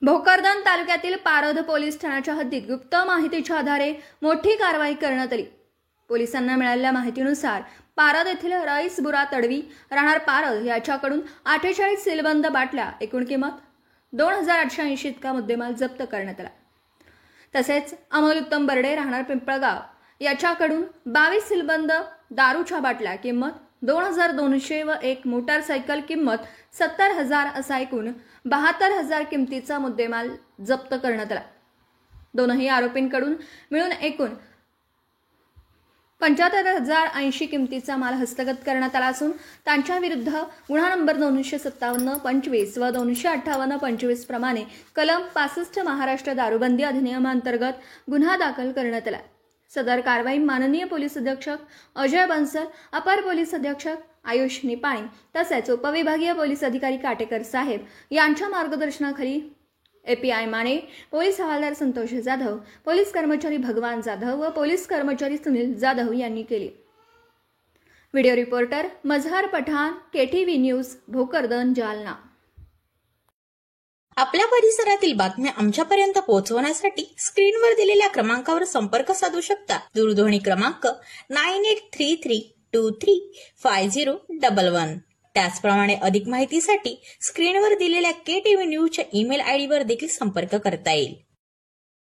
भोकरदन तालुक्यातील पारध पोलीस ठाण्याच्या हद्दीत गुप्त माहितीच्या आधारे मोठी कारवाई करण्यात आली। पोलिसांना मिळालेल्या माहितीनुसार पारध येथील रईस बुरा तडवी राहणार पारध याच्याकडून 48 सीलबंद बाटल्या एकूण किंमत 2880 इतका मुद्देमाल जप्त करण्यात आला। तसेच अमोल उत्तम बर्डे राहणार पिंपळगाव याच्याकडून 22 सीलबंद दारूच्या बाटल्या किंमत 2200 व एक मोटारसायकल किंमत 70,000 असा एकूण 72,000 किमतीचा मुद्देमाल जप्त करण्यात आला। दोनही आरोपींकडून मिळून एकूण 75,080 किमतीचा माल हस्तगत करण्यात आला असून त्यांच्या विरुद्ध गुन्हा नंबर 257-25 व 258-25 प्रमाणे कलम 65 महाराष्ट्र दारूबंदी अधिनियमांतर्गत गुन्हा दाखल करण्यात आला। सदर कारवाई माननीय पोलीस अधीक्षक अजय बंसल, अपर पोलीस अधीक्षक आयुष निपाणी तसेच उपविभागीय पोलीस अधिकारी काटेकर साहेब यांच्या मार्गदर्शनाखाली एपीआय माने, पोलीस हवालदार संतोष जाधव, पोलीस कर्मचारी भगवान जाधव व पोलीस कर्मचारी सुनील जाधव यांनी केली। व्हिडिओ रिपोर्टर मजहर पठाण, केटीव्ही न्यूज, भोकरदन, जालना। आपल्या परिसरातील बातम्या आमच्यापर्यंत पोहोचवण्यासाठी स्क्रीनवर दिलेल्या क्रमांकावर संपर्क साधू शकता। दूरध्वनी क्रमांक 9833235011। त्याचप्रमाणे अधिक माहितीसाठी स्क्रीनवर दिलेल्या केटीव्ही न्यूजच्या ईमेल आयडी वर देखील संपर्क करता येईल।